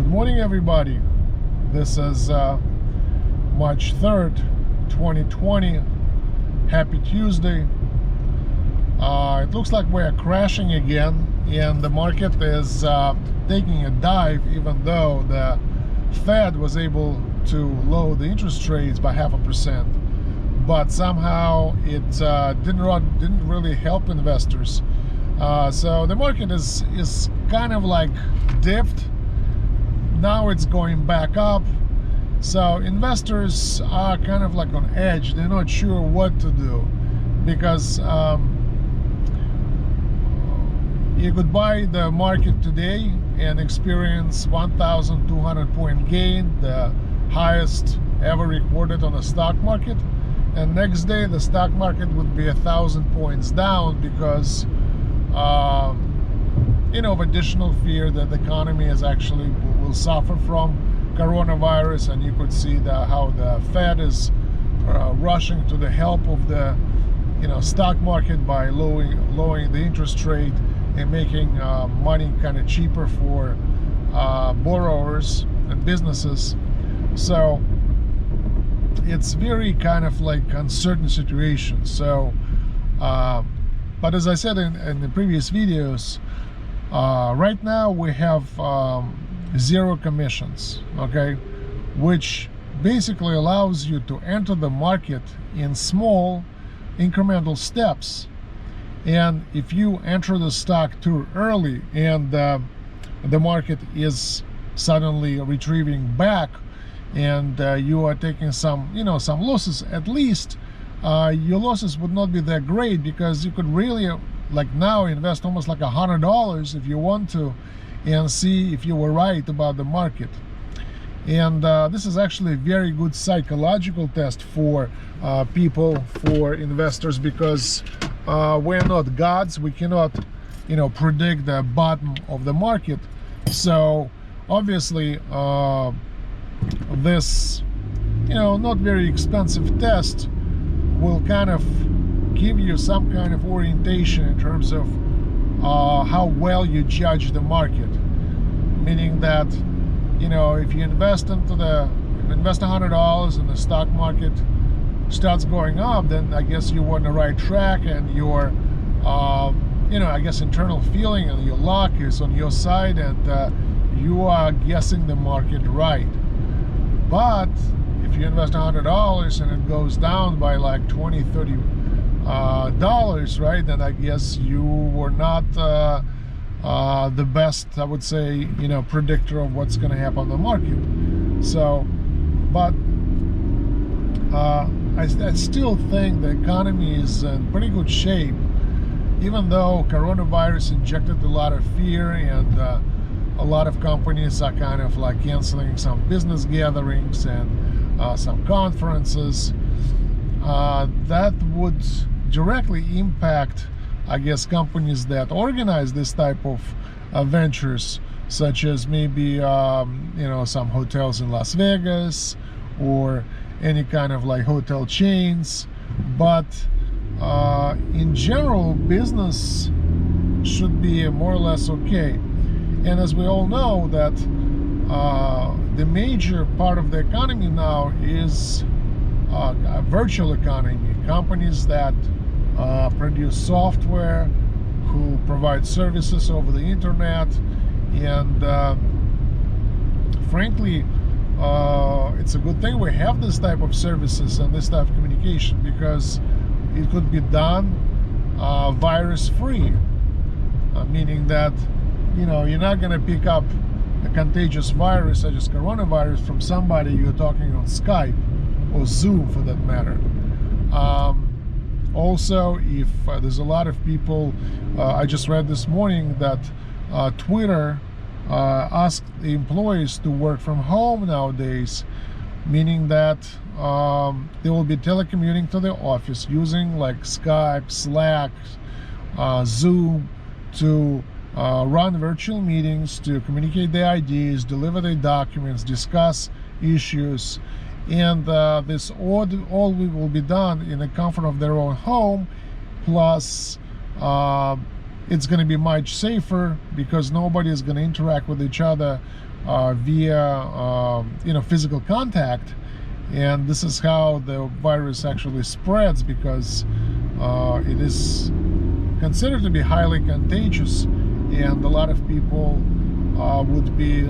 Good morning, everybody. This is March 3rd, 2020. Happy Tuesday. It looks like we're crashing again, and the market is taking a dive, even though the Fed was able to lower the interest rates by 0.5%. But somehow it didn't really help investors. So the market is kind of like dipped. Now it's going back up. So investors are kind of like on edge. They're not sure what to do, because you could buy the market today and experience 1,200 point gain, the highest ever recorded on the stock market. And next day the stock market would be 1,000 points down because of additional fear that the economy is actually will suffer from coronavirus. And you could see how the Fed is rushing to the help of the stock market by lowering the interest rate and making money kind of cheaper for borrowers and businesses. So it's very kind of like uncertain situation. So but as I said in the previous videos, right now we have zero commissions, okay, which basically allows you to enter the market in small incremental steps. And if you enter the stock too early and the market is suddenly retrieving back, and you are taking some losses, at least your losses would not be that great, because you could really, like now, invest almost like $100 if you want to, and see if you were right about the market. And this is actually a very good psychological test for people, for investors, because we're not gods. We cannot predict the bottom of the market. So obviously this not very expensive test will kind of give you some kind of orientation in terms of how well you judge the market. Meaning that if you invest $100 and the stock market starts going up, then I guess you were on the right track, and your I guess internal feeling and your luck is on your side, and you are guessing the market right. But if you invest $100 and it goes down by like $20-30, right, then I guess you were not the best, I would say, predictor of what's going to happen on the market. So, but I still think the economy is in pretty good shape, even though coronavirus injected a lot of fear, and a lot of companies are kind of like canceling some business gatherings and some conferences. That would directly impact, I guess, companies that organize this type of ventures, such as maybe some hotels in Las Vegas, or any kind of like hotel chains. But in general, business should be more or less okay. And as we all know, that the major part of the economy now is a virtual economy. Companies that produce software, who provide services over the internet, and frankly, it's a good thing we have this type of services and this type of communication, because it could be done virus-free, meaning that you're not going to pick up a contagious virus such as coronavirus from somebody you're talking on Skype or Zoom, for that matter. Also, if there's a lot of people, I just read this morning that Twitter asked the employees to work from home nowadays, meaning that they will be telecommuting to the office using like Skype, Slack, Zoom to run virtual meetings, to communicate their ideas, deliver their documents, discuss issues. And this all will be done in the comfort of their own home. Plus it's going to be much safer, because nobody is going to interact with each other via physical contact, and this is how the virus actually spreads, because it is considered to be highly contagious, and a lot of people would be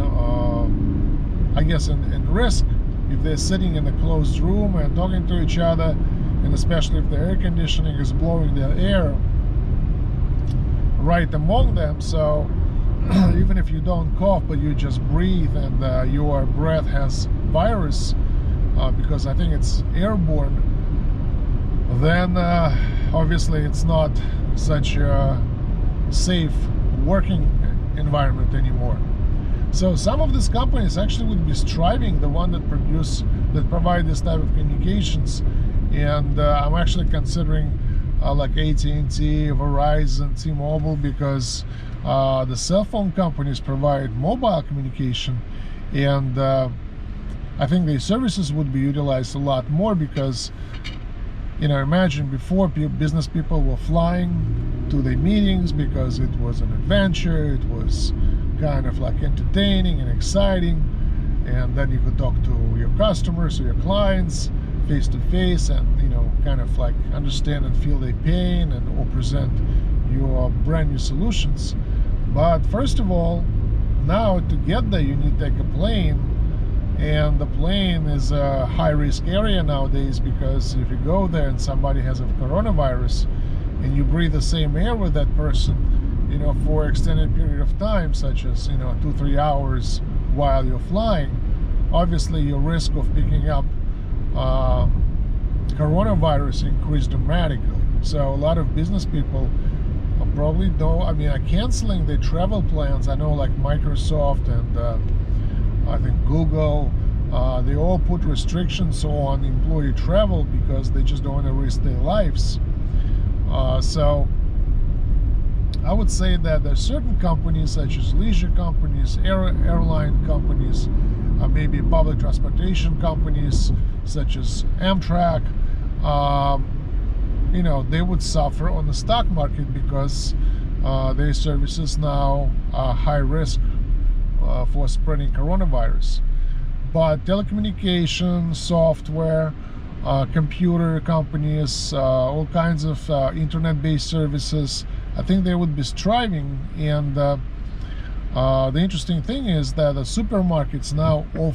I guess in risk if they're sitting in a closed room and talking to each other, and especially if the air conditioning is blowing the air right among them. So even if you don't cough, but you just breathe, and your breath has virus, because I think it's airborne, then obviously it's not such a safe working environment anymore. So some of these companies actually would be striving, the one that provide this type of communications, and I'm actually considering like AT&T, Verizon, T-Mobile, because the cell phone companies provide mobile communication, and I think these services would be utilized a lot more, because imagine before business people were flying to their meetings because it was an adventure, it was kind of like entertaining and exciting, and then you could talk to your customers or your clients face to face, and kind of like understand and feel their pain, and or present your brand new solutions. But first of all, now to get there you need to take a plane, and the plane is a high risk area nowadays, because if you go there and somebody has a coronavirus and you breathe the same air with that person for extended period of time, such as 2-3 hours while you're flying, obviously your risk of picking up coronavirus increased dramatically. So a lot of business people probably are canceling their travel plans. I know like Microsoft and I think Google, they all put restrictions on employee travel because they just don't want to risk their lives. So I would say that there are certain companies, such as leisure companies, airline companies, maybe public transportation companies such as Amtrak, they would suffer on the stock market, because their services now are high risk for spreading coronavirus. But telecommunications, software, computer companies, all kinds of internet-based services, I think they would be striving. And the interesting thing is that the supermarkets now offer